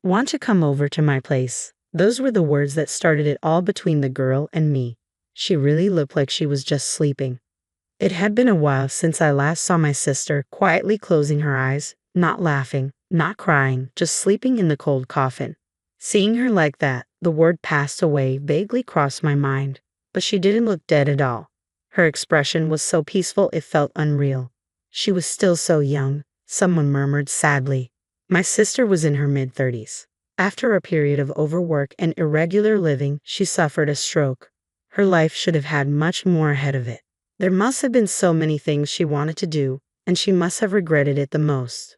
Want to come over to my place? Those were the words that started it all between the girl and me. She really looked like she was just sleeping. It had been a while since I last saw my sister quietly closing her eyes, not laughing, not crying, just sleeping in the cold coffin. Seeing her like that, the word passed away vaguely crossed my mind, but she didn't look dead at all. Her expression was so peaceful it felt unreal. She was still so young, someone murmured sadly. My sister was in her mid-30s. After a period of overwork and irregular living, she suffered a stroke. Her life should have had much more ahead of it. There must have been so many things she wanted to do, and she must have regretted it the most.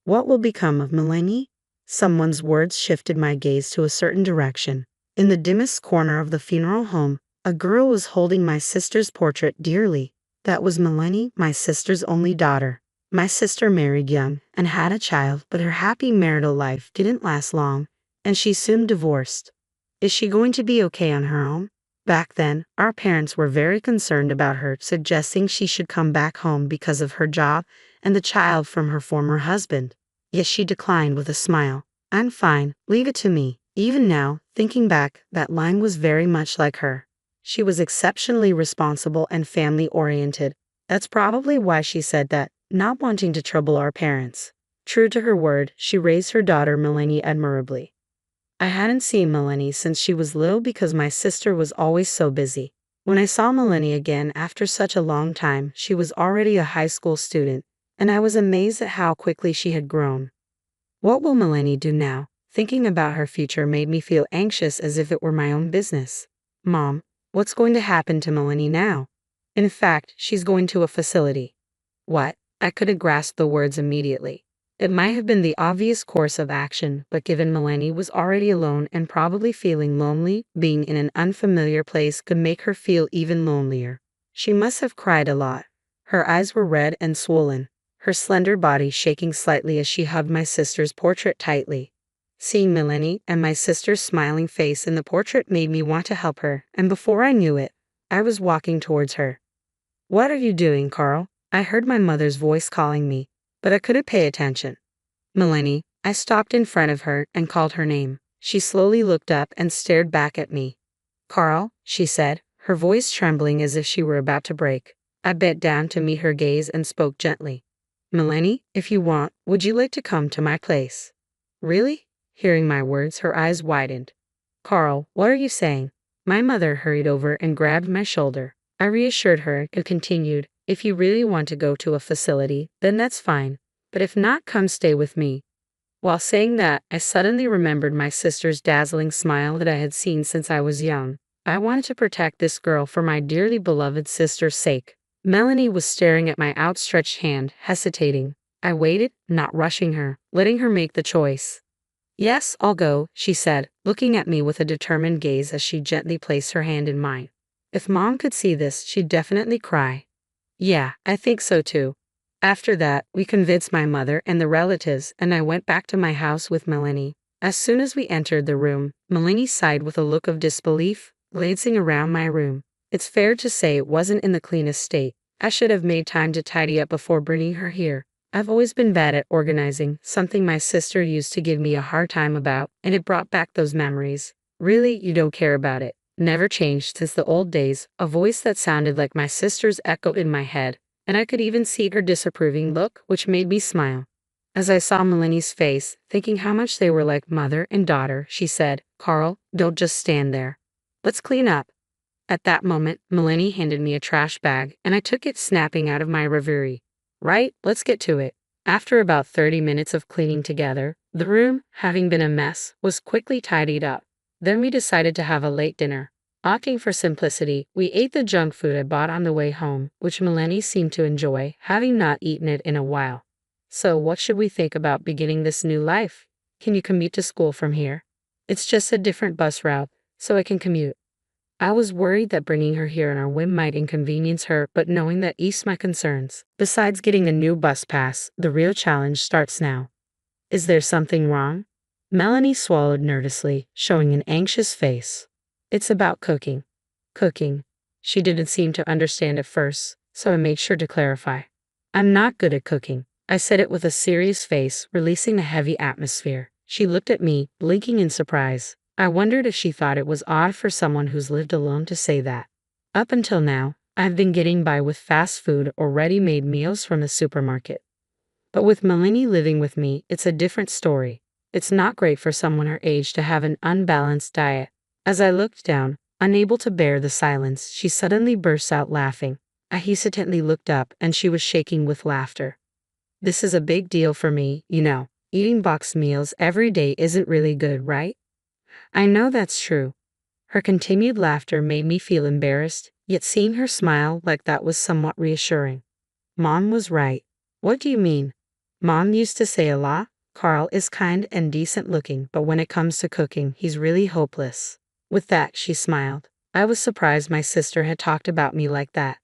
What will become of Melanie? Someone's words shifted my gaze to a certain direction. In the dimmest corner of the funeral home, a girl was holding my sister's portrait dearly. That was Melanie, my sister's only daughter. My sister married young and had a child, but her happy marital life didn't last long, and she soon divorced. Is she going to be okay on her own? Back then, our parents were very concerned about her, suggesting she should come back home because of her job and the child from her former husband. Yet she declined with a smile. I'm fine, leave it to me. Even now, thinking back, that line was very much like her. She was exceptionally responsible and family-oriented. That's probably why she said that, not wanting to trouble our parents. True to her word, she raised her daughter Melanie admirably. I hadn't seen Melanie since she was little because my sister was always so busy. When I saw Melanie again after such a long time, she was already a high school student, and I was amazed at how quickly she had grown. What will Melanie do now? Thinking about her future made me feel anxious as if it were my own business. Mom, what's going to happen to Melanie now? In fact, she's going to a facility. What? I couldn't grasp the words immediately. It might have been the obvious course of action, but given Melanie was already alone and probably feeling lonely, being in an unfamiliar place could make her feel even lonelier. She must have cried a lot. Her eyes were red and swollen, her slender body shaking slightly as she hugged my sister's portrait tightly. Seeing Melanie and my sister's smiling face in the portrait made me want to help her, and before I knew it, I was walking towards her. What are you doing, Carl? I heard my mother's voice calling me, but I couldn't pay attention. Melanie, I stopped in front of her and called her name. She slowly looked up and stared back at me. Carl, she said, her voice trembling as if she were about to break. I bent down to meet her gaze and spoke gently. Melanie, if you want, would you like to come to my place? Really? Hearing my words, her eyes widened. Carl, what are you saying? My mother hurried over and grabbed my shoulder. I reassured her and continued, if you really want to go to a facility, then that's fine. But if not, come stay with me. While saying that, I suddenly remembered my sister's dazzling smile that I had seen since I was young. I wanted to protect this girl for my dearly beloved sister's sake. Melanie was staring at my outstretched hand, hesitating. I waited, not rushing her, letting her make the choice. Yes, I'll go, she said, looking at me with a determined gaze as she gently placed her hand in mine. If Mom could see this, she'd definitely cry. Yeah, I think so too. After that, we convinced my mother and the relatives, and I went back to my house with Melanie. As soon as we entered the room, Melanie sighed with a look of disbelief, glancing around my room. It's fair to say it wasn't in the cleanest state. I should have made time to tidy up before bringing her here. I've always been bad at organizing, something my sister used to give me a hard time about, and it brought back those memories. Really, you don't care about it. Never changed since the old days. A voice that sounded like my sister's echoed in my head, and I could even see her disapproving look, which made me smile. As I saw Melanie's face, thinking how much they were like mother and daughter, she said, Carl, don't just stand there. Let's clean up. At that moment, Melanie handed me a trash bag, and I took it, snapping out of my reverie. Right, let's get to it. After about 30 minutes of cleaning together, the room, having been a mess, was quickly tidied up. Then we decided to have a late dinner. Opting for simplicity, we ate the junk food I bought on the way home, which Melanie seemed to enjoy, having not eaten it in a while. So what should we think about beginning this new life? Can you commute to school from here? It's just a different bus route, so I can commute. I was worried that bringing her here on our whim might inconvenience her, but knowing that eased my concerns. Besides getting a new bus pass, the real challenge starts now. Is there something wrong? Melanie swallowed nervously, showing an anxious face. It's about cooking. Cooking. She didn't seem to understand at first, so I made sure to clarify. I'm not good at cooking. I said it with a serious face, releasing a heavy atmosphere. She looked at me, blinking in surprise. I wondered if she thought it was odd for someone who's lived alone to say that. Up until now, I've been getting by with fast food or ready-made meals from the supermarket. But with Melanie living with me, it's a different story. It's not great for someone her age to have an unbalanced diet. As I looked down, unable to bear the silence, she suddenly burst out laughing. I hesitantly looked up, and she was shaking with laughter. This is a big deal for me, you know. Eating boxed meals every day isn't really good, right? I know that's true. Her continued laughter made me feel embarrassed, yet seeing her smile like that was somewhat reassuring. Mom was right. What do you mean? Mom used to say a lot. Carl is kind and decent looking, but when it comes to cooking, he's really hopeless. With that, she smiled. I was surprised my sister had talked about me like that.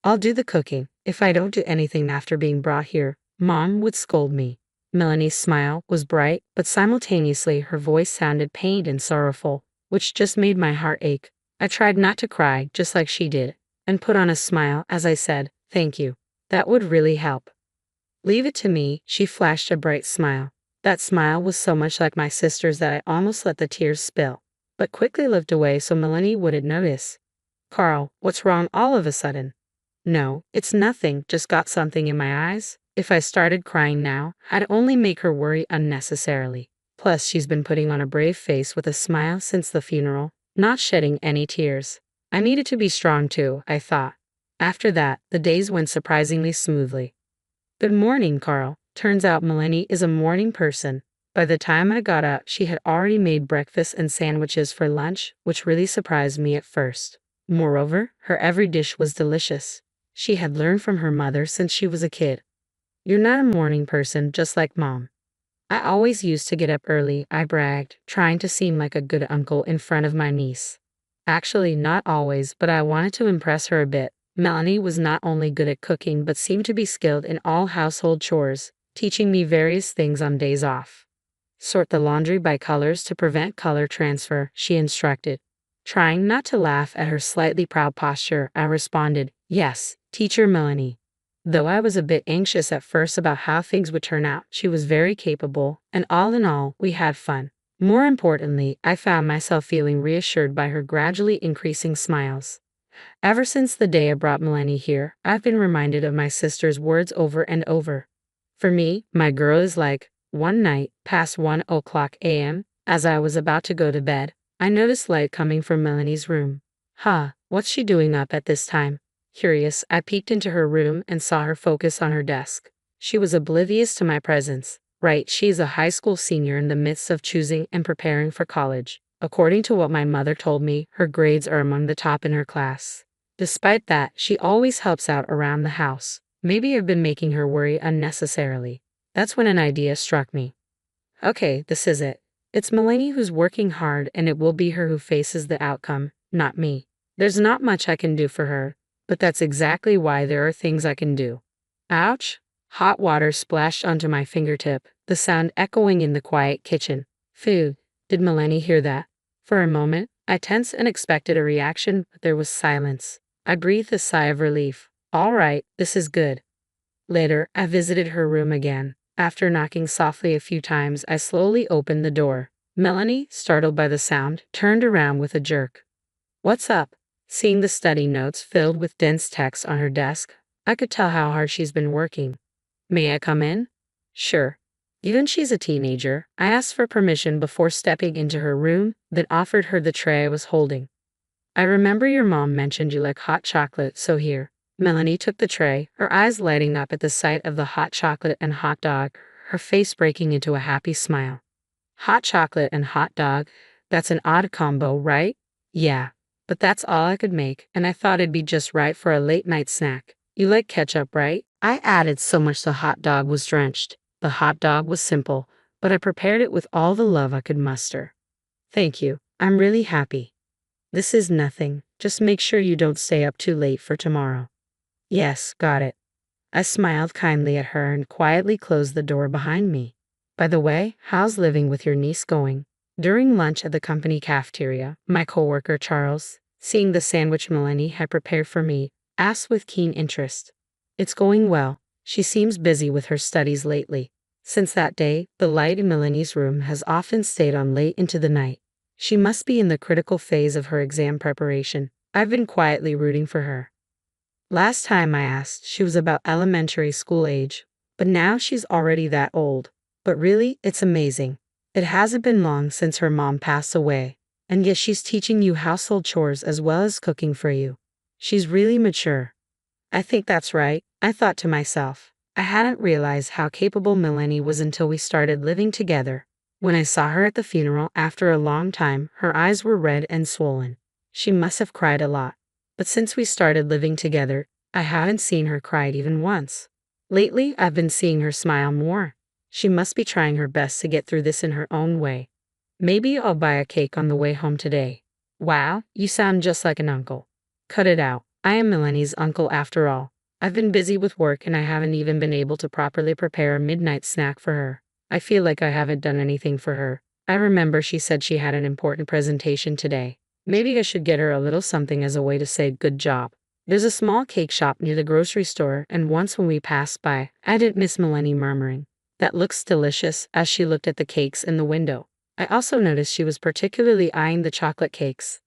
I'll do the cooking. If I don't do anything after being brought here, Mom would scold me. Melanie's smile was bright, but simultaneously her voice sounded pained and sorrowful, which just made my heart ache. I tried not to cry, just like she did, and put on a smile as I said, "Thank you. That would really help." "Leave it to me," she flashed a bright smile. That smile was so much like my sister's that I almost let the tears spill, but quickly looked away so Melanie wouldn't notice. "Carl, what's wrong all of a sudden?" "No, it's nothing, just got something in my eyes." If I started crying now, I'd only make her worry unnecessarily. Plus, she's been putting on a brave face with a smile since the funeral, not shedding any tears. I needed to be strong too, I thought. After that, the days went surprisingly smoothly. "Good morning, Carl." Turns out Melanie is a morning person. By the time I got up, she had already made breakfast and sandwiches for lunch, which really surprised me at first. Moreover, her every dish was delicious. She had learned from her mother since she was a kid. "You're not a morning person, just like Mom." "I always used to get up early," I bragged, trying to seem like a good uncle in front of my niece. Actually, not always, but I wanted to impress her a bit. Melanie was not only good at cooking but seemed to be skilled in all household chores, teaching me various things on days off. "Sort the laundry by colors to prevent color transfer," she instructed. Trying not to laugh at her slightly proud posture, I responded, "Yes, Teacher Melanie." Though I was a bit anxious at first about how things would turn out, she was very capable, and all in all, we had fun. More importantly, I found myself feeling reassured by her gradually increasing smiles. Ever since the day I brought Melanie here, I've been reminded of my sister's words over and over. For me, my girl is like, one night, past 1:00 a.m., as I was about to go to bed, I noticed light coming from Melanie's room. What's she doing up at this time? Curious, I peeked into her room and saw her focus on her desk. She was oblivious to my presence. Right, she's a high school senior in the midst of choosing and preparing for college. According to what my mother told me, her grades are among the top in her class. Despite that, she always helps out around the house. Maybe I've been making her worry unnecessarily. That's when an idea struck me. Okay, this is it. It's Melanie who's working hard, and it will be her who faces the outcome, not me. There's not much I can do for her, but that's exactly why there are things I can do. Ouch! Hot water splashed onto my fingertip, the sound echoing in the quiet kitchen. Phew, did Melanie hear that? For a moment, I tensed and expected a reaction, but there was silence. I breathed a sigh of relief. All right, this is good. Later, I visited her room again. After knocking softly a few times, I slowly opened the door. Melanie, startled by the sound, turned around with a jerk. "What's up?" Seeing the study notes filled with dense text on her desk, I could tell how hard she's been working. "May I come in?" "Sure." Given she's a teenager, I asked for permission before stepping into her room, then offered her the tray I was holding. "I remember your mom mentioned you like hot chocolate, so here." Melanie took the tray, her eyes lighting up at the sight of the hot chocolate and hot dog, her face breaking into a happy smile. "Hot chocolate and hot dog, that's an odd combo, right?" "Yeah, but that's all I could make, and I thought it'd be just right for a late-night snack. You like ketchup, right?" I added so much the hot dog was drenched. The hot dog was simple, but I prepared it with all the love I could muster. "Thank you. I'm really happy." "This is nothing. Just make sure you don't stay up too late for tomorrow." "Yes, got it." I smiled kindly at her and quietly closed the door behind me. "By the way, how's living with your niece going?" During lunch at the company cafeteria, my coworker Charles, seeing the sandwich Melanie had prepared for me, asked with keen interest. "It's going well. She seems busy with her studies lately." Since that day, the light in Melanie's room has often stayed on late into the night. She must be in the critical phase of her exam preparation. I've been quietly rooting for her. Last time I asked, she was about elementary school age, but now she's already that old. But really, it's amazing. It hasn't been long since her mom passed away, and yet she's teaching you household chores as well as cooking for you. She's really mature. I think that's right, I thought to myself. I hadn't realized how capable Melanie was until we started living together. When I saw her at the funeral after a long time, her eyes were red and swollen. She must have cried a lot. But since we started living together, I haven't seen her cry even once. Lately, I've been seeing her smile more. She must be trying her best to get through this in her own way. Maybe I'll buy a cake on the way home today. Wow, you sound just like an uncle. Cut it out. I am Melanie's uncle after all. I've been busy with work and I haven't even been able to properly prepare a midnight snack for her. I feel like I haven't done anything for her. I remember she said she had an important presentation today. Maybe I should get her a little something as a way to say good job. There's a small cake shop near the grocery store, and once when we passed by, I didn't miss Melanie murmuring, "That looks delicious," as she looked at the cakes in the window. I also noticed she was particularly eyeing the chocolate cakes.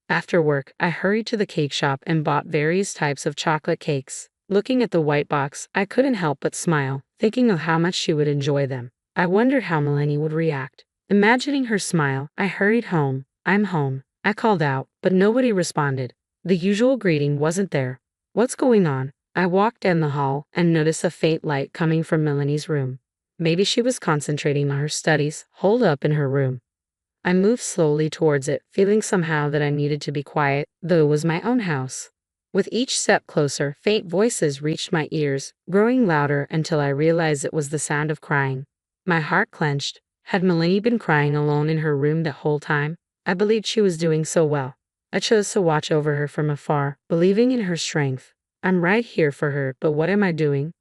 After work, I hurried to the cake shop and bought various types of chocolate cakes. Looking at the white box, I couldn't help but smile, thinking of how much she would enjoy them. I wondered how Melanie would react. Imagining her smile, I hurried home. "I'm home," I called out, but nobody responded. The usual greeting wasn't there. What's going on? I walked down the hall and noticed a faint light coming from Melanie's room. Maybe she was concentrating on her studies, holed up in her room. I moved slowly towards it, feeling somehow that I needed to be quiet, though it was my own house. With each step closer, faint voices reached my ears, growing louder until I realized it was the sound of crying. My heart clenched. Had Melanie been crying alone in her room the whole time? I believed she was doing so well. I chose to watch over her from afar, believing in her strength. I'm right here for her, but what am I doing?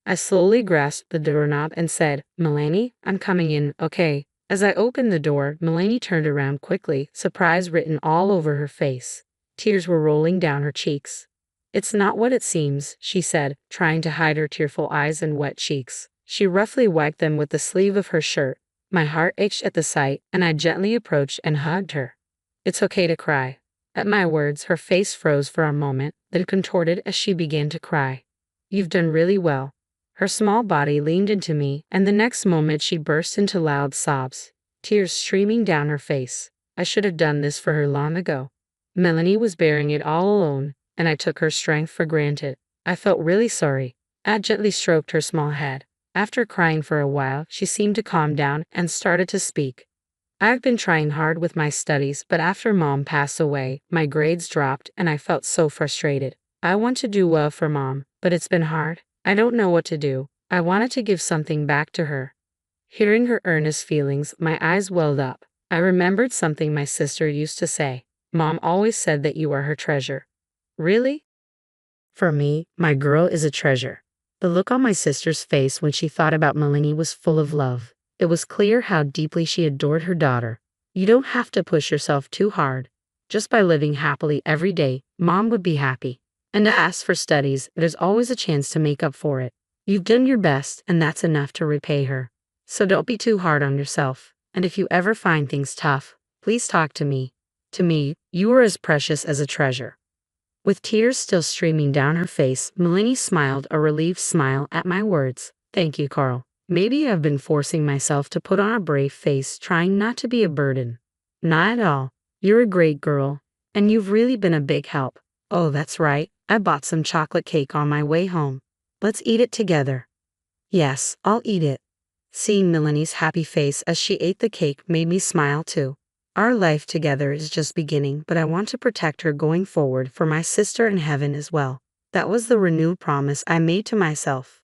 I slowly grasped the doorknob and said, "Melanie, I'm coming in, okay?" As I opened the door, Melanie turned around quickly, surprise written all over her face. Tears were rolling down her cheeks. "It's not what it seems," she said, trying to hide her tearful eyes and wet cheeks. She roughly wiped them with the sleeve of her shirt. My heart ached at the sight, and I gently approached and hugged her. "It's okay to cry." At my words, her face froze for a moment, then contorted as she began to cry. "You've done really well." Her small body leaned into me, and the next moment she burst into loud sobs, tears streaming down her face. I should have done this for her long ago. Melanie was bearing it all alone, and I took her strength for granted. I felt really sorry. I gently stroked her small head. After crying for a while, she seemed to calm down and started to speak. "I've been trying hard with my studies, but after Mom passed away, my grades dropped and I felt so frustrated. I want to do well for Mom, but it's been hard. I don't know what to do. I wanted to give something back to her." Hearing her earnest feelings, my eyes welled up. I remembered something my sister used to say. "Mom always said that you are her treasure." Really? For me, my girl is a treasure. The look on my sister's face when she thought about Melanie was full of love. It was clear how deeply she adored her daughter. You don't have to push yourself too hard. Just by living happily every day, Mom would be happy. And as for studies, there's always a chance to make up for it. You've done your best, and that's enough to repay her. So don't be too hard on yourself. And if you ever find things tough, please talk to me. To me, you are as precious as a treasure. With tears still streaming down her face, Melanie smiled a relieved smile at my words. "Thank you, Carl. Maybe I've been forcing myself to put on a brave face, trying not to be a burden." "Not at all. You're a great girl, and you've really been a big help. Oh, that's right. I bought some chocolate cake on my way home. Let's eat it together." "Yes, I'll eat it." Seeing Melanie's happy face as she ate the cake made me smile too. Our life together is just beginning, but I want to protect her going forward for my sister in heaven as well. That was the renewed promise I made to myself.